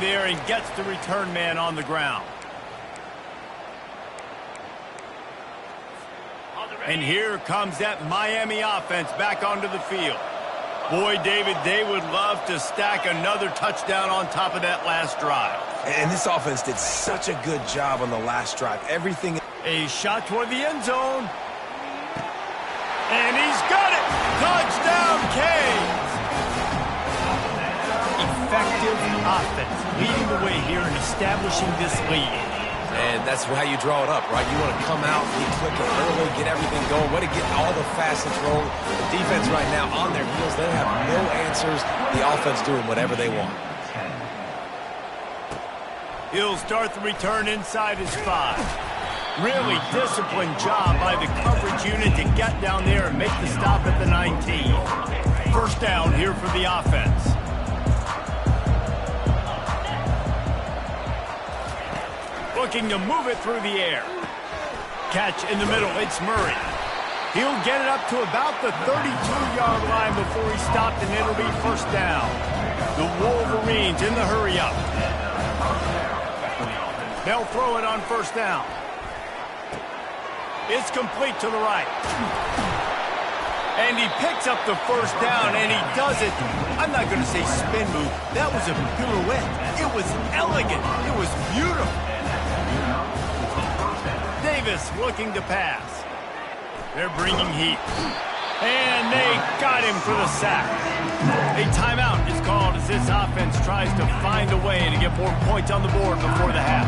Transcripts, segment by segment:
there and gets the return man on the ground. And here comes that Miami offense back onto the field. Boy, David, they would love to stack another touchdown on top of that last drive. And this offense did such a good job on the last drive. Everything. A shot toward the end zone. And he's got it! Touchdown, Canes! Effective offense leading the way here in establishing this lead. And that's how you draw it up, right? You want to come out, be quick and early, get everything going. Want to get all the facets rolling. The defense right now on their heels. They have no answers. The offense doing whatever they want. He'll start the return inside his 5. Really disciplined job by the coverage unit to get down there and make the stop at the 19. First down here for the offense. Looking to move it through the air. Catch in the middle, it's Murray. He'll get it up to about the 32-yard line before he stopped, and it'll be first down. The Wolverines in the hurry-up. They'll throw it on first down. It's complete to the right. And he picks up the first down, and he does it. I'm not going to say spin move. That was a pirouette. It was elegant. It was beautiful. Davis looking to pass. They're bringing heat. And they got him for the sack. A timeout is called as this offense tries to find a way to get more points on the board before the half.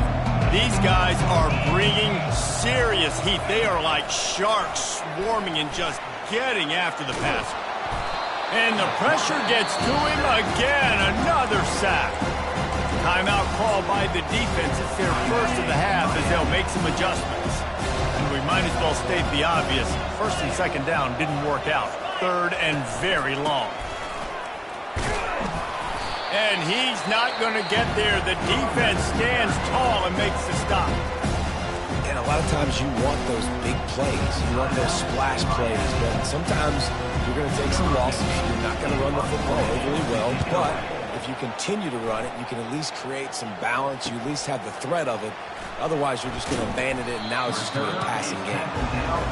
These guys are bringing serious heat. They are like sharks swarming and just getting after the passer. And the pressure gets to him again. Another sack. Timeout called by the defense. It's their first of the half as they'll make some adjustments. And we might as well state the obvious. First and second down didn't work out. Third and very long. And he's not going to get there. The defense stands tall and makes the stop. And a lot of times you want those big plays. You want those splash plays. But sometimes you're going to take some losses. You're not going to run the football overly well. But if you continue to run it, you can at least create some balance. You at least have the threat of it. Otherwise, you're just going to abandon it, and now it's just going to be a passing game.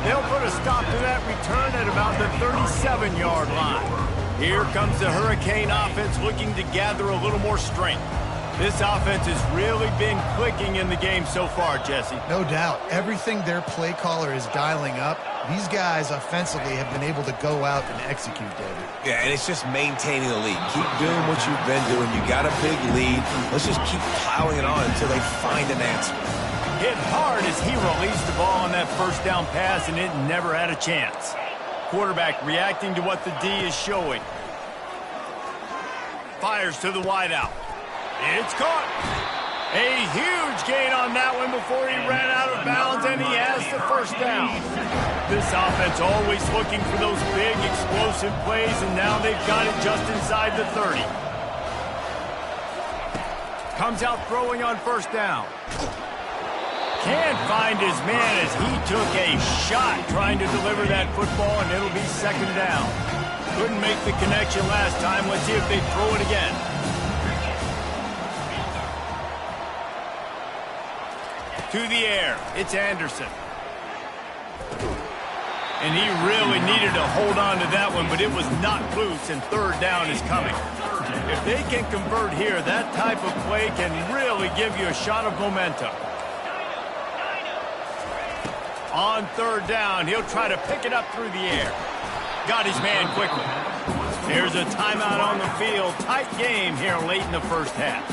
They'll put a stop to that return at about the 37-yard line. Here comes the Hurricane offense looking to gather a little more strength. This offense has really been clicking in the game so far, Jesse. No doubt. Everything their play caller is dialing up, these guys offensively have been able to go out and execute, David. Yeah, and it's just maintaining the lead. Keep doing what you've been doing. You got a big lead. Let's just keep piling it on until they find an answer. Hit hard as he released the ball on that first down pass, and it never had a chance. Quarterback reacting to what the D is showing. Fires to the wideout. It's caught. A huge gain on that one before he ran out of bounds, and he has the first down. This offense always looking for those big, explosive plays, and now they've got it just inside the 30. Comes out throwing on first down. Can't find his man as he took a shot trying to deliver that football, and it'll be second down. Couldn't make the connection last time. Let's see if they throw it again. To the air, it's Anderson. And he really needed to hold on to that one, but it was not loose, and third down is coming. If they can convert here, that type of play can really give you a shot of momentum. On third down, he'll try to pick it up through the air. Got his man quickly. There's a timeout on the field. Tight game here late in the first half.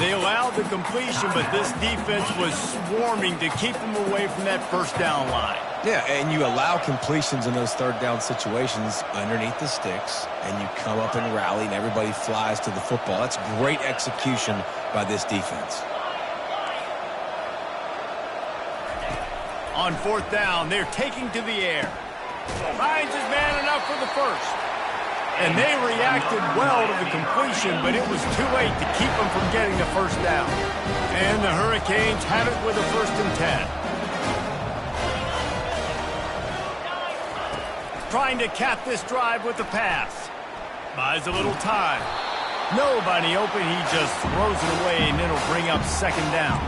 They allowed the completion, but this defense was swarming to keep them away from that first down line. Yeah, and you allow completions in those third down situations underneath the sticks, and you come up and rally, and everybody flies to the football. That's great execution by this defense. On fourth down, they're taking to the air. Finds his man enough for the first. And they reacted well to the completion, but it was too late to keep them from getting the first down. And the Hurricanes have it with a 1st and 10. Trying to cap this drive with the pass. Buys a little time. Nobody open. He just throws it away, and it'll bring up second down.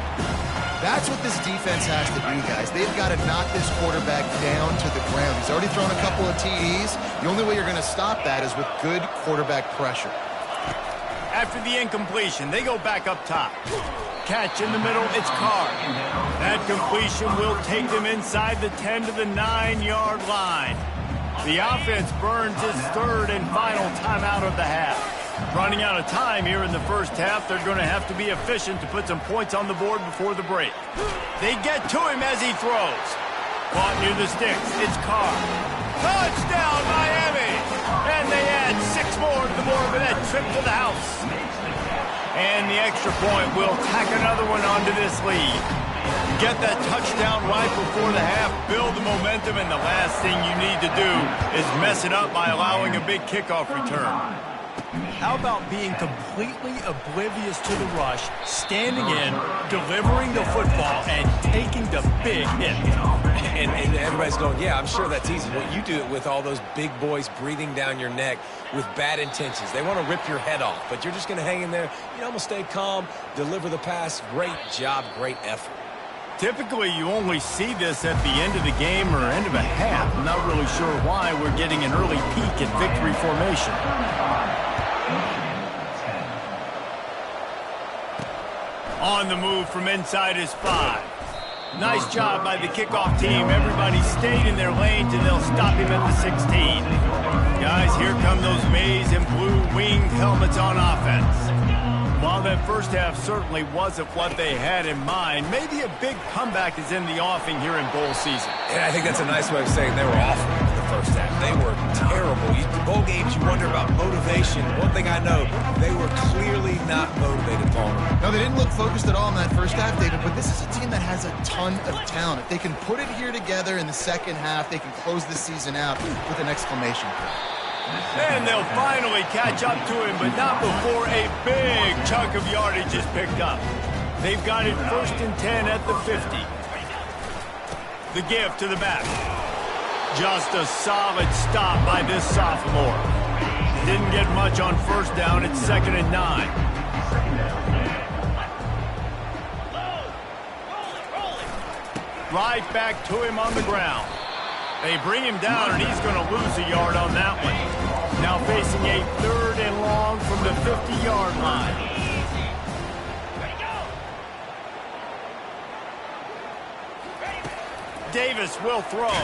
That's what this defense has to do, guys. They've got to knock this quarterback down to the ground. He's already thrown a couple of TDs. The only way you're going to stop that is with good quarterback pressure. After the incompletion, they go back up top. Catch in the middle, it's Carr. That completion will take them inside the 10 to the 9-yard line. The offense burns its third and final timeout of the half. Running out of time here in the first half, they're going to have to be efficient to put some points on the board before the break. They get to him as he throws. Caught near the sticks, it's Carr. Touchdown, Miami! And they add 6 more to the board with that trip to the house. And the extra point will tack another one onto this lead. Get that touchdown right before the half, build the momentum, and the last thing you need to do is mess it up by allowing a big kickoff return. How about being completely oblivious to the rush, standing in, delivering the football, and taking the big hit? And everybody's going, yeah, I'm sure that's easy. Well, you do it with all those big boys breathing down your neck with bad intentions. They want to rip your head off, but you're just going to hang in there. You know, I'm going to stay calm, deliver the pass. Great job, great effort. Typically, you only see this at the end of the game or end of a half. I'm not really sure why we're getting an early peek at victory formation. On the move from inside his 5. Nice job by the kickoff team. Everybody stayed in their lanes, and they'll stop him at the 16. Guys, here come those maize and blue winged helmets on offense. While that first half certainly wasn't what they had in mind, maybe a big comeback is in the offing here in bowl season. Yeah, I think that's a nice way of saying they were awful in the first half. They were terrible. Bowl games, you wonder about motivation. One thing I know, they were clearly not motivated, Palmer. No, they didn't look focused at all in that first half, David, but this is a team that has a ton of talent. If they can put it here together in the second half, they can close the season out with an exclamation point. And they'll finally catch up to him, but not before a big chunk of yardage is picked up. They've got it 1st and 10 at the 50. The give to the back. Just a solid stop by this sophomore. Didn't get much on first down. It's 2nd and 9. Right back to him on the ground. They bring him down, and he's going to lose a yard on that one. Now facing a 3rd and long from the 50-yard line. Davis will throw.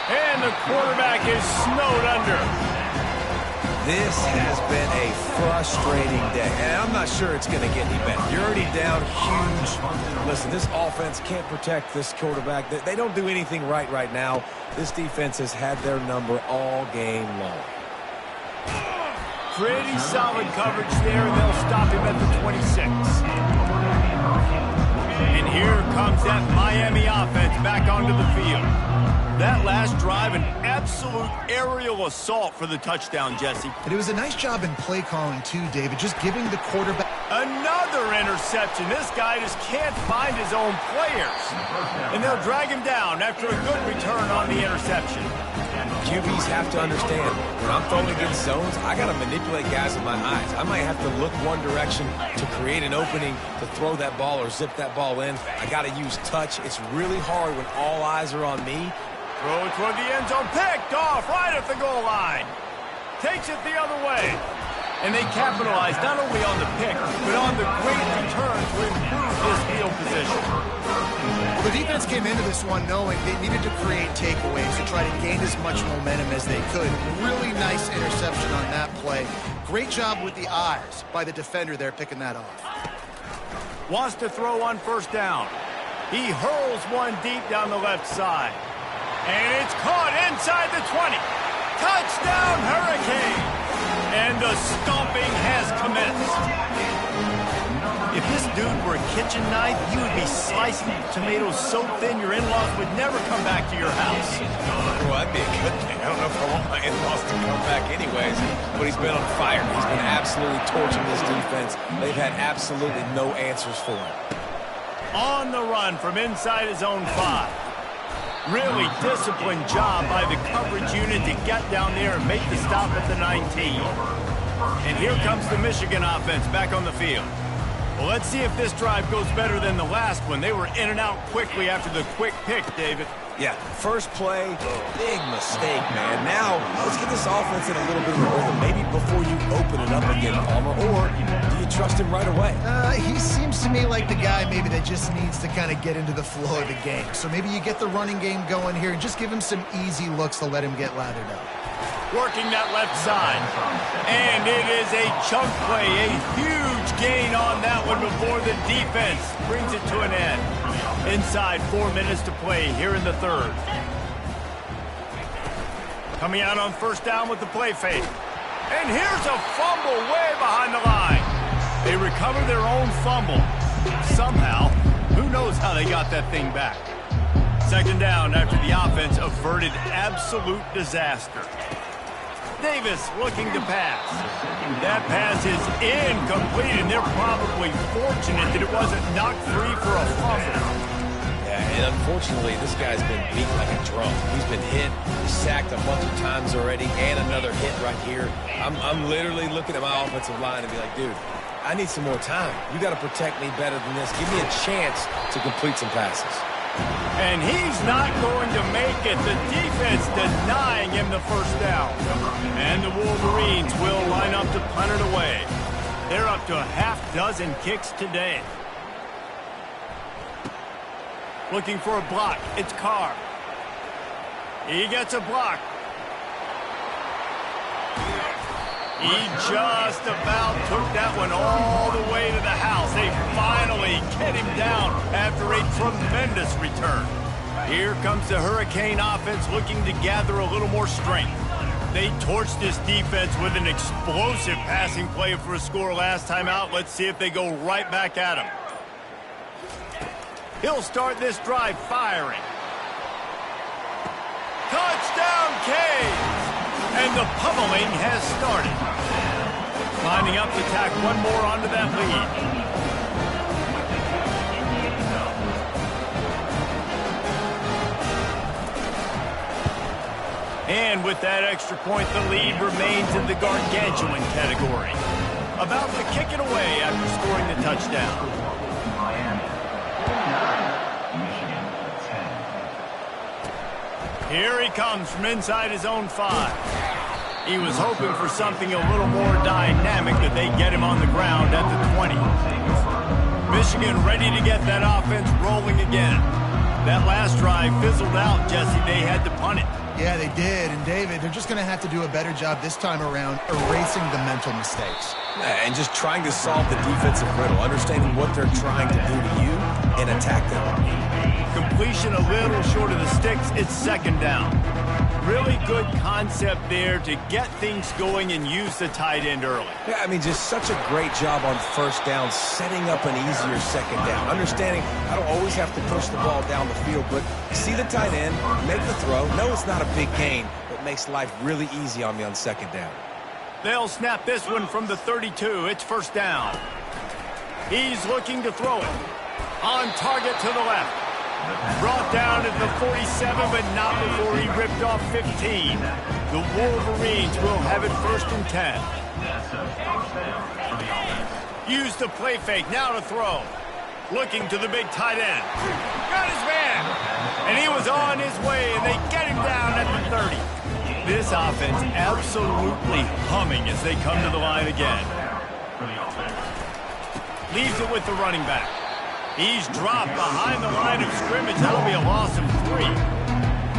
And the quarterback is snowed under. This has been a frustrating day, and I'm not sure it's going to get any better. You're already down huge. Listen, this offense can't protect this quarterback. They don't do anything right now. This defense has had their number all game long. Pretty solid coverage there, and they'll stop him at the 26. And here comes that Miami offense back onto the field. That last drive, an absolute aerial assault for the touchdown, Jesse. And it was a nice job in play calling, too, David, just giving the quarterback... Another interception. This guy just can't find his own players. And they'll drag him down after a good return on the interception. QBs have to understand, when I'm throwing against zones, I got to manipulate guys with my eyes. I might have to look one direction to create an opening to throw that ball or zip that ball in. I got to use touch. It's really hard when all eyes are on me. Throw toward the end zone, picked off right at the goal line. Takes it the other way. And they capitalize not only on the pick, but on the great return to improve his field position. Well, the defense came into this one knowing they needed to create takeaways to try to gain as much momentum as they could. Really nice interception on that play. Great job with the eyes by the defender there picking that off. Wants to throw on first down. He hurls one deep down the left side. And it's caught inside the 20. Touchdown, Hurricane! And the stomping has commenced. If this dude were a kitchen knife, you would be slicing tomatoes so thin your in-laws would never come back to your house. Well, that'd be a good thing. I don't know if I want my in-laws to come back anyways, but he's been on fire. He's been absolutely torching this defense. They've had absolutely no answers for him. On the run from inside his own 5. Really disciplined job by the coverage unit to get down there and make the stop at the 19. And here comes the Michigan offense back on the field. Well, let's see if this drive goes better than the last one. They were in and out quickly after the quick pick, David. Yeah, first play, big mistake, man. Now, let's get this offense in a little bit of a rhythm. Maybe before you open it up again, Palmer, or do you trust him right away? He seems to me like the guy maybe that just needs to kind of get into the flow of the game. So maybe you get the running game going here and just give him some easy looks to let him get lathered up. Working that left side. And it is a chunk play, a huge gain on that one before the defense brings it to an end. Inside 4 minutes to play here in the third. Coming out on first down with the play fake. And here's a fumble way behind the line. They recover their own fumble. Somehow, who knows how they got that thing back. Second down after the offense averted absolute disaster. Davis looking to pass. That pass is incomplete, and they're probably fortunate that it wasn't knocked free for a fumble. Yeah, and unfortunately, this guy's been beat like a drum. He's been hit, sacked a bunch of times already, and another hit right here. I'm literally looking at my offensive line and be like, dude, I need some more time. You got to protect me better than this. Give me a chance to complete some passes. And he's not going to make it. The defense denying him the first down. And the Wolverines will line up to punt it away. They're up to a half-dozen kicks today. Looking for a block. It's Carr. He gets a block. He just about took that one all the way to the house. They finally get him down after a tremendous return. Here comes the Hurricane offense looking to gather a little more strength. They torched this defense with an explosive passing play for a score last time out. Let's see if they go right back at him. He'll start this drive firing. Touchdown, Canes! And the pummeling has started. Lining up to tack one more onto that lead. And with that extra point, the lead remains in the gargantuan category. About to kick it away after scoring the touchdown. Here he comes from inside his own 5. He was hoping for something a little more dynamic, but they get him on the ground at the 20. Michigan ready to get that offense rolling again. That last drive fizzled out, Jesse. They had to punt it. Yeah, they did. And, David, they're just going to have to do a better job this time around erasing the mental mistakes. And just trying to solve the defensive riddle, understanding what they're trying to do to you and attack them. Completion a little short of the sticks. It's second down. Really good concept there to get things going and use the tight end early. Yeah, I mean, just such a great job on first down, setting up an easier second down. Understanding I don't always have to push the ball down the field, but see the tight end, make the throw. No, it's not a big gain, but makes life really easy on me on second down. They'll snap this one from the 32. It's first down. He's looking to throw it. On target to the left. Brought down at the 47, but not before he ripped off 15. The Wolverines will have it first and 10. Use the play fake, now to throw. Looking to the big tight end. Got his man! And he was on his way, and they get him down at the 30. This offense absolutely humming as they come to the line again. Leaves it with the running back. He's dropped behind the line of scrimmage. That'll be a loss of 3.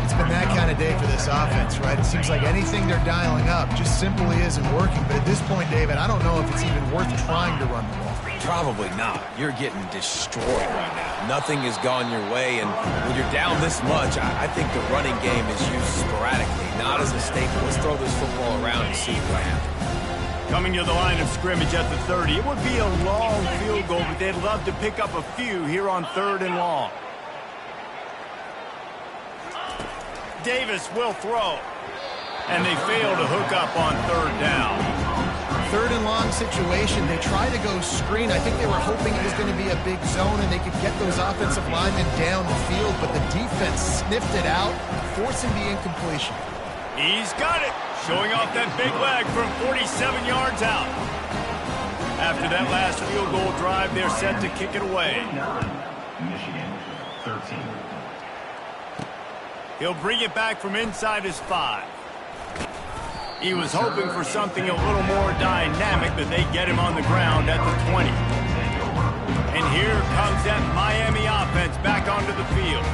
It's been that kind of day for this offense, right? It seems like anything they're dialing up just simply isn't working. But at this point, David, I don't know if it's even worth trying to run the ball. Probably not. You're getting destroyed right now. Nothing has gone your way, and when you're down this much, I think the running game is used sporadically, not as a staple. Let's throw this football around and see what happens. Coming to the line of scrimmage at the 30. It would be a long field goal, but they'd love to pick up a few here on 3rd and long. Davis will throw. And they fail to hook up on 3rd down. 3rd and long situation. They try to go screen. I think they were hoping it was going to be a big zone and they could get those offensive linemen down the field, but the defense sniffed it out, forcing the incompletion. He's got it. Showing off that big leg from 47 yards out. After that last field goal drive, they're set to kick it away. Michigan, 13. He'll bring it back from inside his 5. He was hoping for something a little more dynamic, but they get him on the ground at the 20. And here comes that Miami offense back onto the field.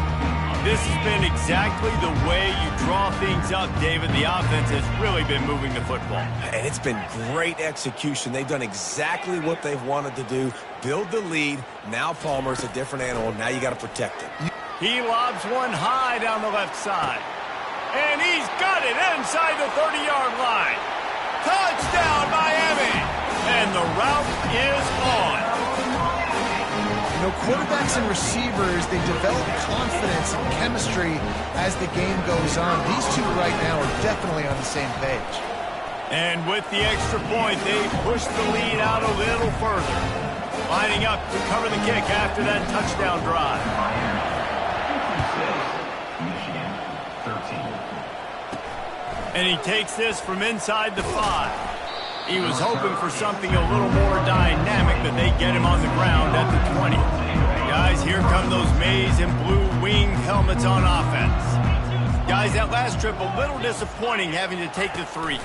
This has been exactly the way you draw things up, David. The offense has really been moving the football. And it's been great execution. They've done exactly what they've wanted to do. Build the lead. Now Palmer's a different animal. Now you got to protect it. He lobs one high down the left side. And he's got it inside the 30-yard line. Touchdown, Miami! And the route is on. You know, quarterbacks and receivers, they develop confidence and chemistry as the game goes on. These two right now are definitely on the same page. And with the extra point, they push the lead out a little further. Lining up to cover the kick after that touchdown drive. Michigan, 13. And he takes this from inside the 5. He was hoping for something a little more dynamic, but they get him on the ground at the 20. Guys, here come those maize and blue winged helmets on offense. Guys, that last trip, a little disappointing having to take the 3.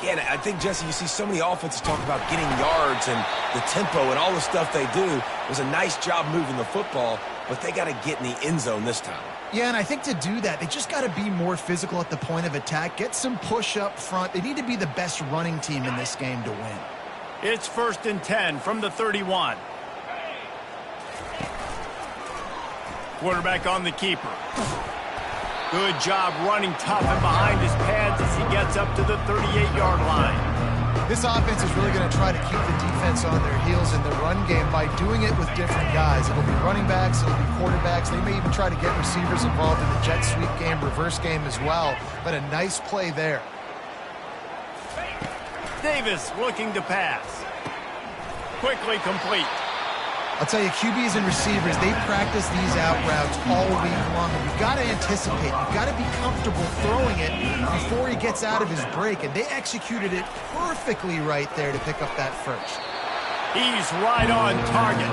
Yeah, and I think, Jesse, you see so many offenses talk about getting yards and the tempo and all the stuff they do. It was a nice job moving the football, but they got to get in the end zone this time. Yeah, and I think to do that, they just got to be more physical at the point of attack, get some push up front. They need to be the best running team in this game to win. It's 1st and 10 from the 31. Quarterback on the keeper. Good job running tough and behind his pads as he gets up to the 38-yard line. This offense is really going to try to keep the defense on their heels in the run game by doing it with different guys. It'll be running backs, it'll be quarterbacks. They may even try to get receivers involved in the jet sweep game, reverse game as well. But a nice play there. Davis looking to pass. Quickly complete. I'll tell you, QBs and receivers, they practice these out routes all week long. And you've got to anticipate. You've got to be comfortable throwing it before he gets out of his break. And they executed it perfectly right there to pick up that first. He's right on target.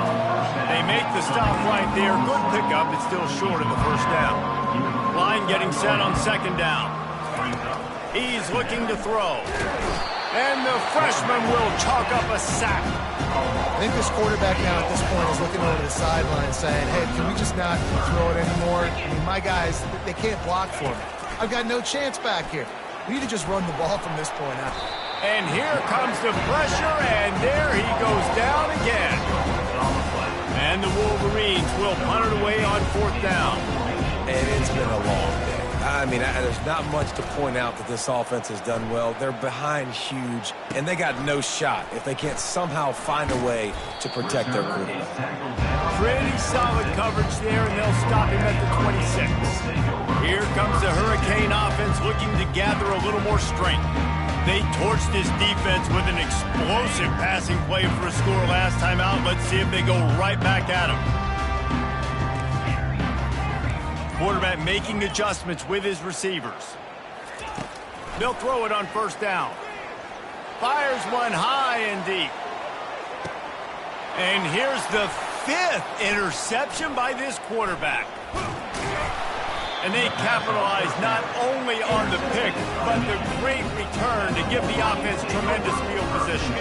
They make the stop right there. Good pickup. It's still short of the first down. Line getting set on 2nd down. He's looking to throw. And the freshman will chalk up a sack. I think this quarterback now at this point is looking over the sideline saying, hey, can we just not throw it anymore? I mean, my guys, they can't block for me. I've got no chance back here. We need to just run the ball from this point out. And here comes the pressure, and there he goes down again. And the Wolverines will punt it away on 4th down. And it's been a long day. I mean, there's not much to point out that this offense has done well. They're behind huge, and they got no shot if they can't somehow find a way to protect their quarterback. Pretty solid coverage there, and they'll stop him at the 26. Here comes the Hurricane offense looking to gather a little more strength. They torched this defense with an explosive passing play for a score last time out. Let's see if they go right back at him. Quarterback making adjustments with his receivers. They'll throw it on 1st down. Fires one high and deep. And here's the 5th interception by this quarterback. And they capitalize not only on the pick, but the great return to give the offense tremendous field position.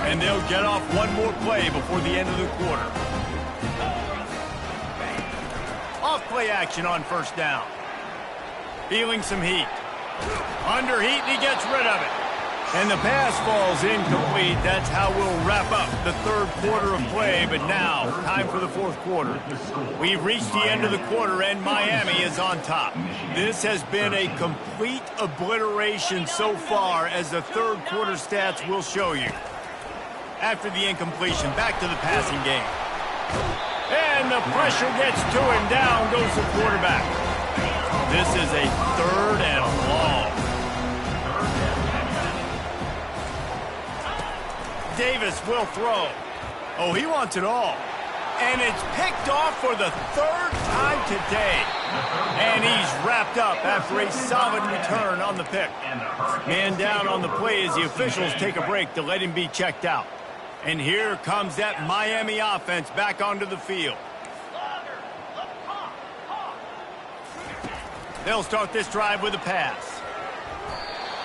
And they'll get off one more play before the end of the quarter. Off play action on 1st down. Feeling some heat. Under heat, and he gets rid of it. And the pass falls incomplete. That's how we'll wrap up the 3rd quarter of play. But now, time for the 4th quarter. We've reached the end of the quarter, and Miami is on top. This has been a complete obliteration so far, as the 3rd quarter stats will show you. After the incompletion, back to the passing game. And the pressure gets to him. Down goes the quarterback. This is a 3rd and long. Davis will throw. Oh, he wants it all. And it's picked off for the third time today. And he's wrapped up after a solid return on the pick. Man down on the play as the officials take a break to let him be checked out. And here comes that Miami offense back onto the field. They'll start this drive with a pass.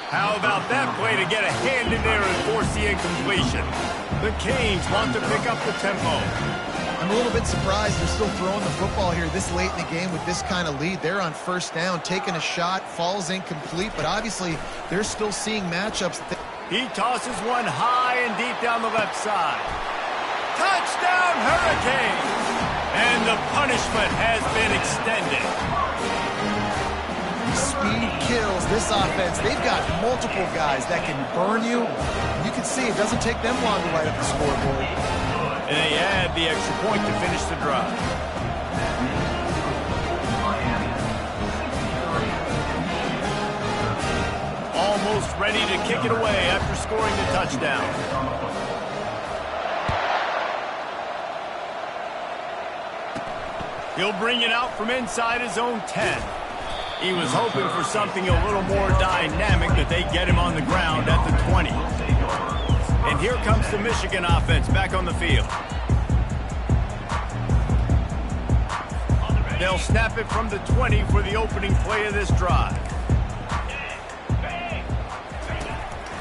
How about that play to get a hand in there and force the incompletion? The Canes want to pick up the tempo. I'm a little bit surprised they're still throwing the football here this late in the game with this kind of lead. They're on first down, taking a shot, falls incomplete, but obviously they're still seeing matchups. He tosses one high and deep down the left side. Touchdown, Hurricanes! And the punishment has been extended. Speed kills this offense. They've got multiple guys that can burn you. You can see it doesn't take them long to light up the scoreboard. And they add the extra point to finish the drive. Almost ready to kick it away after scoring the touchdown. He'll bring it out from inside his own 10. He was hoping for something a little more dynamic, but they get him on the ground at the 20. And here comes the Michigan offense back on the field. They'll snap it from the 20 for the opening play of this drive.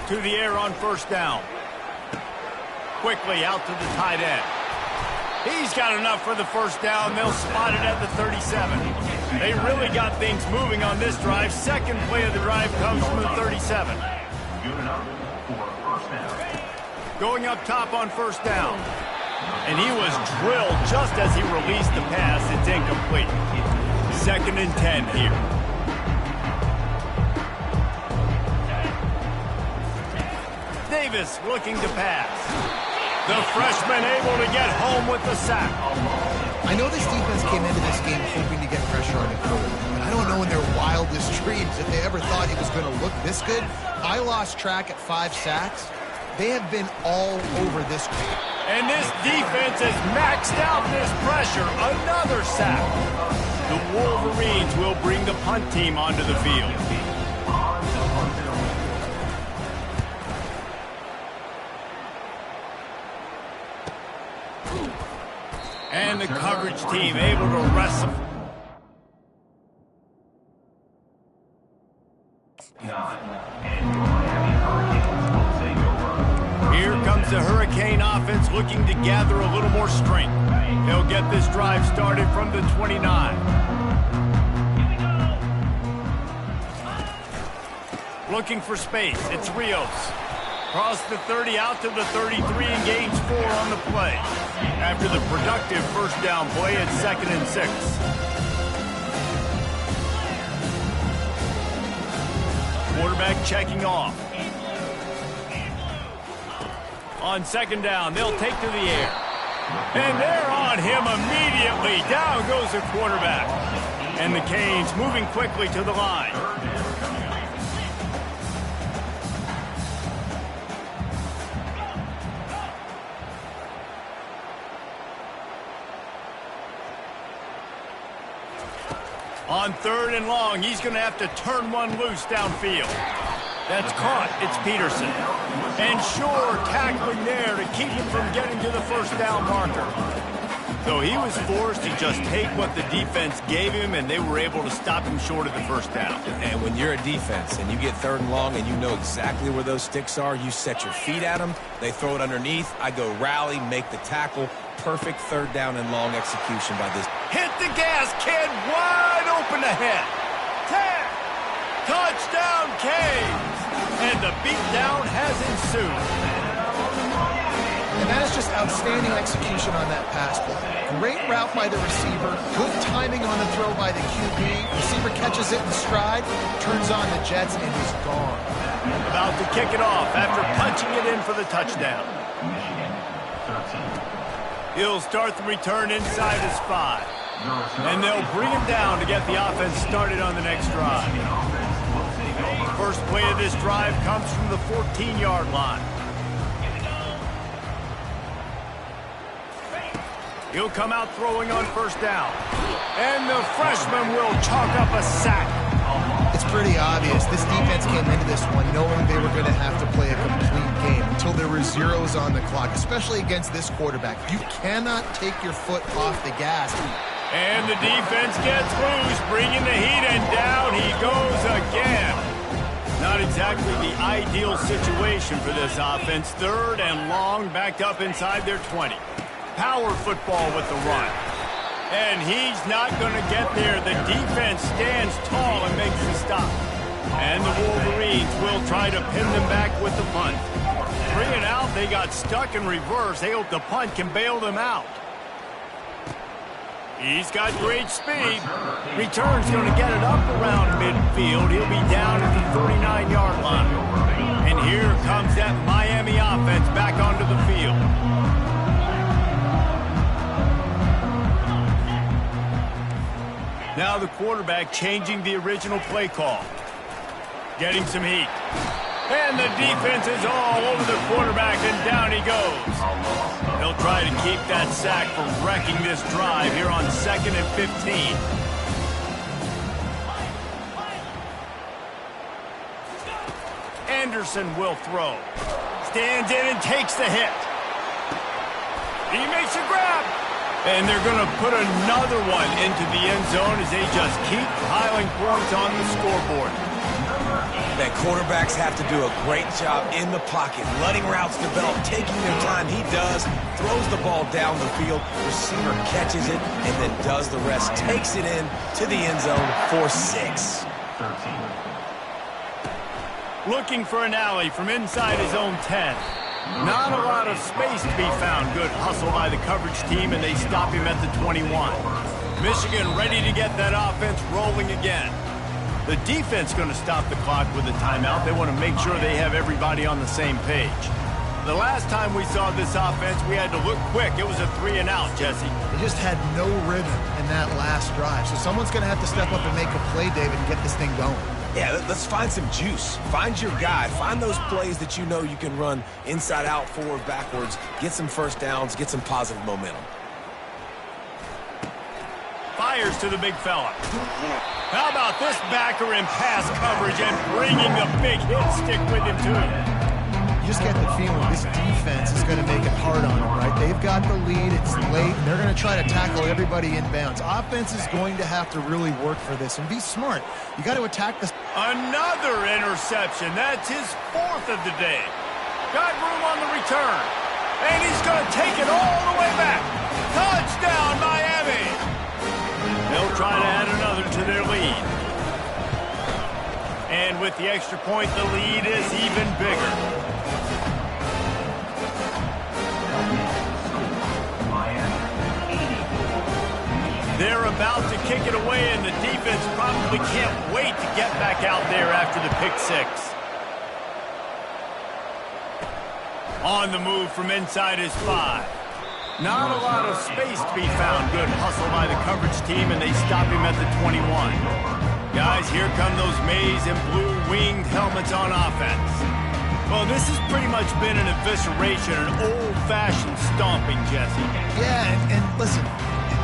To the air on first down. Quickly out to the tight end. He's got enough for the first down. They'll spot it at the 37. They really got things moving on this drive. Second play of the drive comes from the 37. Going up top on first down. And he was drilled just as he released the pass. It's incomplete. 2nd and 10 here. Davis looking to pass. The freshman able to get home with the sack. I know this defense came into this game hoping to get pressure on the quarterback, but I don't know in their wildest dreams if they ever thought he was going to look this good. I lost track at 5 sacks. They have been all over this game. And this defense has maxed out this pressure. Another sack. The Wolverines will bring the punt team onto the field. And the coverage team able to wrestle. Here comes the Hurricane offense looking to gather a little more strength. They'll get this drive started from the 29. Looking for space. It's Rios. Across the 30 out to the 33 and gains 4 on the play. After the productive first down play, it's 2nd and 6. Quarterback checking off. On 2nd down, they'll take to the air. And they're on him immediately. Down goes the quarterback. And the Canes moving quickly to the line. On 3rd and long, he's going to have to turn one loose downfield. That's caught. It's Peterson. And Shore tackling there to keep him from getting to the first down marker. So he was forced to just take what the defense gave him, and they were able to stop him short of the first down. And when you're a defense and you get 3rd and long and you know exactly where those sticks are, you set your feet at them, they throw it underneath, I go rally, make the tackle. Perfect 3rd down and long execution by this. Hit the gas, kid. Wide open ahead. 10. Touchdown, Canes. And the beatdown has ensued. And that is just outstanding execution on that pass play. Great route by the receiver. Good timing on the throw by the QB. Receiver catches it in stride, turns on the jets, and he's gone. About to kick it off after punching it in for the touchdown. He'll start the return inside his 5. And they'll bring him down to get the offense started on the next drive. First play of this drive comes from the 14-yard line. He'll come out throwing on first down. And the freshman will chalk up a sack. It's pretty obvious. This defense came into this one knowing they were going to have to play a complete game until there were zeros on the clock, especially against this quarterback. You cannot take your foot off the gas. And the defense gets loose, bringing the heat, and down he goes again. Not exactly the ideal situation for this offense. 3rd and long, backed up inside their 20. Power football with the run. And he's not going to get there. The defense stands tall and makes the stop. And the Wolverines will try to pin them back with the punt. 3 and out, they got stuck in reverse. They hope the punt can bail them out. He's got great speed. Return's going to get it up around midfield. He'll be down at the 39-yard line. And here comes that Miami offense back onto the field. Now the quarterback changing the original play call. Getting some heat. And the defense is all over the quarterback, and down he goes. He'll try to keep that sack from wrecking this drive here on 2nd and 15. Anderson will throw. Stands in and takes the hit. He makes a grab. And they're going to put another one into the end zone as they just keep piling points on the scoreboard. Man, quarterbacks have to do a great job in the pocket, letting routes develop, taking their time. He does, throws the ball down the field, receiver catches it, and then does the rest, takes it in to the end zone for 6. 13. Looking for an alley from inside his own 10. Not a lot of space to be found. Good hustle by the coverage team, and they stop him at the 21. Michigan ready to get that offense rolling again. The defense going to stop the clock with a timeout. They want to make sure they have everybody on the same page. The last time we saw this offense, we had to look quick. It was a 3 and out, Jesse. They just had no rhythm in that last drive. So someone's going to have to step up and make a play, David, and get this thing going. Yeah, let's find some juice. Find your guy. Find those plays that you know you can run inside out, forward, backwards. Get some first downs. Get some positive momentum. Fires to the big fella. How about this backer in pass coverage and bringing the big hit stick with him, too? You just get the feeling this defense is going to make it hard on them, right? They've got the lead. It's late. And they're going to try to tackle everybody inbounds. Offense is going to have to really work for this and be smart. You got to attack this. Another interception. That's his 4th of the day. Got room on the return. And he's going to take it all the way back. Touchdown, Miami. They'll try to add another to their lead. And with the extra point, the lead is even bigger. They're about to kick it away, and the defense probably can't wait to get back out there after the pick 6. On the move from inside his 5. Not a lot of space to be found. Good hustle by the coverage team, and they stop him at the 21. Guys, here come those maize and blue winged helmets on offense. Well, this has pretty much been an evisceration, an old-fashioned stomping, Jesse. Yeah, and listen,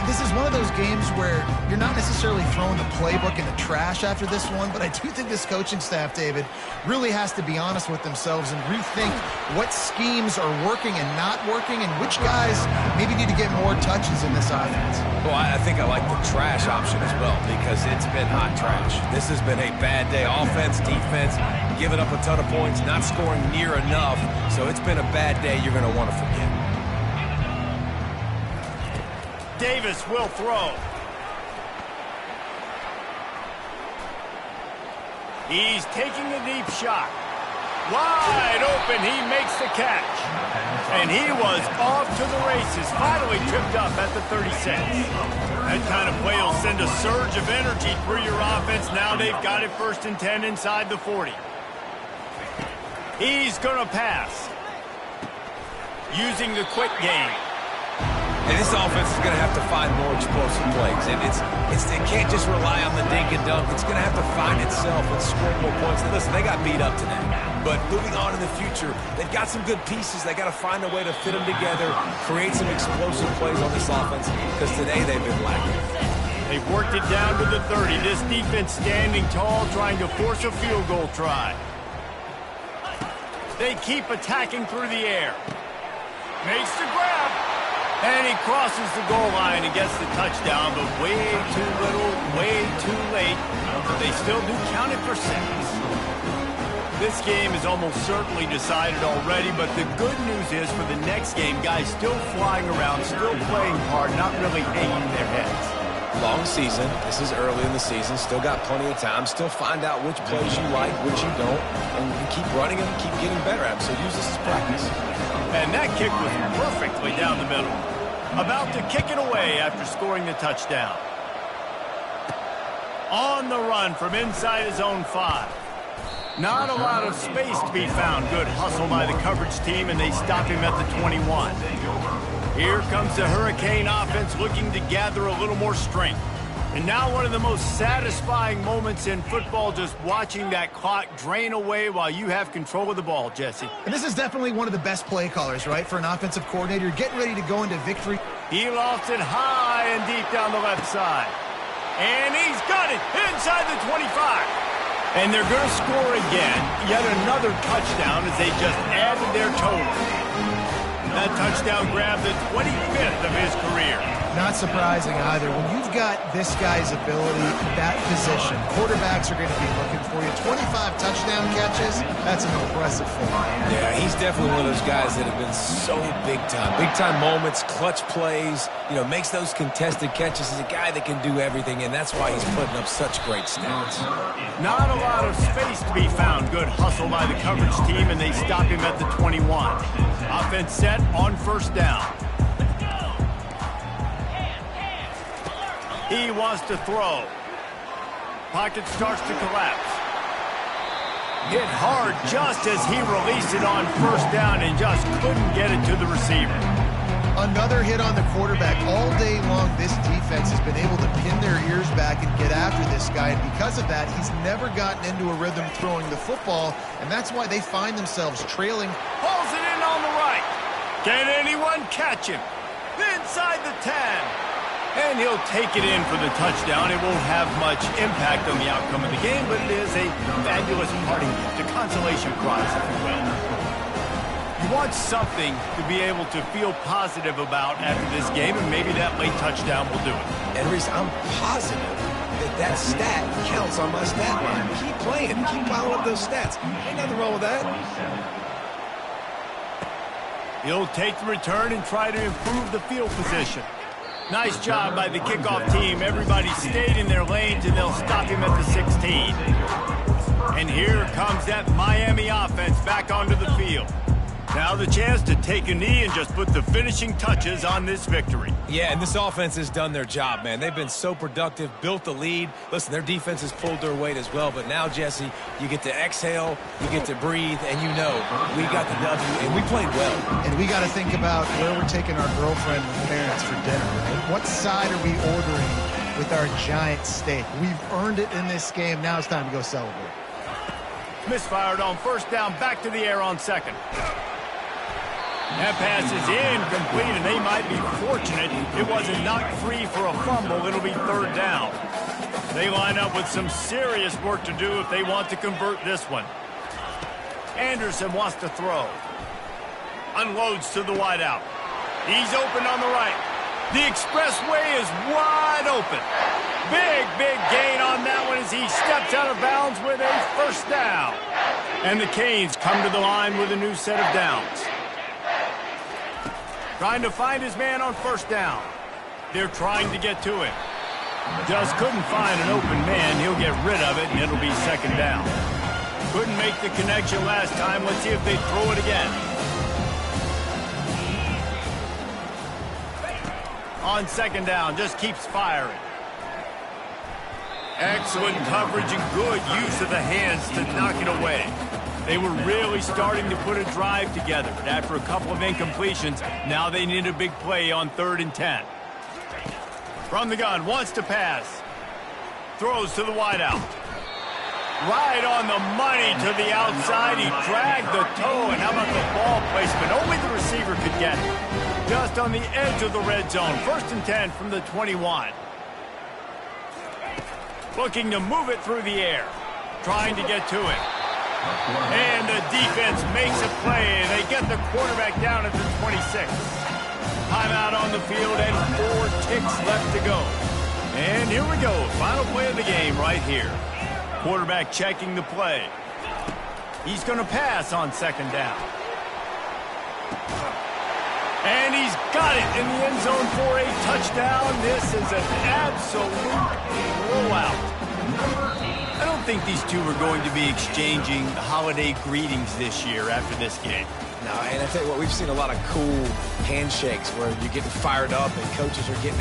this is one of those games where you're not necessarily throwing the playbook in the trash after this one, but I do think this coaching staff, David, really has to be honest with themselves and rethink what schemes are working and not working and which guys maybe need to get more touches in this offense. Well, I think I like the trash option as well because it's been hot trash. This has been a bad day. Offense, defense, giving up a ton of points, not scoring near enough. So it's been a bad day you're going to want to forget. Davis will throw. He's taking a deep shot. Wide open, he makes the catch. And he was off to the races, finally tripped up at the 36. That kind of play will send a surge of energy through your offense. Now they've got it 1st and 10 inside the 40. He's going to pass. Using the quick game. And this offense is going to have to find more explosive plays. And it can't just rely on the dink and dunk. It's going to have to find itself and score more points. And listen, they got beat up today. But moving on in the future, they've got some good pieces. They got to find a way to fit them together, create some explosive plays on this offense, because today they've been lacking. They've worked it down to the 30. This defense standing tall, trying to force a field goal try. They keep attacking through the air. Makes the grab. And he crosses the goal line and gets the touchdown, but way too little, way too late. But they still do count it for 6. This game is almost certainly decided already, but the good news is for the next game, guys still flying around, still playing hard, not really hanging their heads. Long season. This is early in the season. Still got plenty of time. Still find out which plays you like, which you don't, and keep running them, keep getting better at them. So use this as practice. And that kick was perfectly down the middle. About to kick it away after scoring the touchdown. On the run from inside his own 5. Not a lot of space to be found. Good hustle by the coverage team, and they stop him at the 21. Here comes the Hurricane offense looking to gather a little more strength. And now one of the most satisfying moments in football, just watching that clock drain away while you have control of the ball, Jesse. And this is definitely one of the best play callers, right, for an offensive coordinator. Getting ready to go into victory. He lofts it high and deep down the left side. And he's got it inside the 25. And they're going to score again. Yet another touchdown as they just added their total. That touchdown grabbed the 25th of his career. Not surprising either. When you've got this guy's ability, that position, quarterbacks are going to be looking for you. 25 touchdown catches, that's an impressive thing. Yeah, he's definitely one of those guys that have been so big time. Big time moments, clutch plays, makes those contested catches. He's a guy that can do everything, and that's why he's putting up such great stats. Not a lot of space to be found. Good hustle by the coverage team, and they stop him at the 21. Offense set on first down. He wants to throw. Pocket starts to collapse. Hit hard just as he released it on first down and just couldn't get it to the receiver. Another hit on the quarterback. All day long, this defense has been able to pin their ears back and get after this guy. And because of that, he's never gotten into a rhythm throwing the football. And that's why they find themselves trailing. Pulls it in on the right. Can anyone catch him? Inside the 10. And he'll take it in for the touchdown. It won't have much impact on the outcome of the game, but it is a fabulous parting gift, a consolation prize, if you will. You want something to be able to feel positive about after this game, and maybe that late touchdown will do it. And Reese, I'm positive that stat counts on my stat line. Keep playing. Keep piling up those stats. Ain't nothing wrong with that. He'll take the return and try to improve the field position. Nice job by the kickoff team. Everybody stayed in their lanes, and they'll stop him at the 16. And here comes that Miami offense back onto the field. Now the chance to take a knee and just put the finishing touches on this victory. Yeah, and this offense has done their job, man. They've been so productive, built the lead. Listen, their defense has pulled their weight as well. But now, Jesse, you get to exhale, you get to breathe, and we got the W, and we played well. And we got to think about where we're taking our girlfriend and parents for dinner. Right? What side are we ordering with our giant steak? We've earned it in this game. Now it's time to go celebrate. Misfired on first down, back to the air on second. That pass is incomplete, and they might be fortunate it wasn't knocked free for a fumble. It'll be third down. They line up with some serious work to do if they want to convert this one. Anderson wants to throw. Unloads to the wideout. He's open on the right. The expressway is wide open. Big gain on that one as he steps out of bounds with a first down. And the Canes come to the line with a new set of downs. Trying to find his man on first down. They're trying to get to him. Just couldn't find an open man. He'll get rid of it, and it'll be second down. Couldn't make the connection last time. Let's see if they throw it again. On second down, just keeps firing. Excellent coverage and good use of the hands to knock it away. They were really starting to put a drive together, but after a couple of incompletions, now they need a big play on 3rd and 10. From the gun, wants to pass. Throws to the wideout. Right on the money to the outside. He dragged the toe, and how about the ball placement? Only the receiver could get it. Just on the edge of the red zone. 1st and 10 from the 21. Looking to move it through the air. Trying to get to it. And the defense makes a play. They get the quarterback down at the 26. Timeout on the field and 4 ticks left to go. And here we go. Final play of the game right here. Quarterback checking the play. He's going to pass on 2nd down. And he's got it in the end zone for a touchdown. This is an absolute blowout. I don't think these two are going to be exchanging holiday greetings this year after this game. No, and I tell you what, we've seen a lot of cool handshakes where you're getting fired up and coaches are getting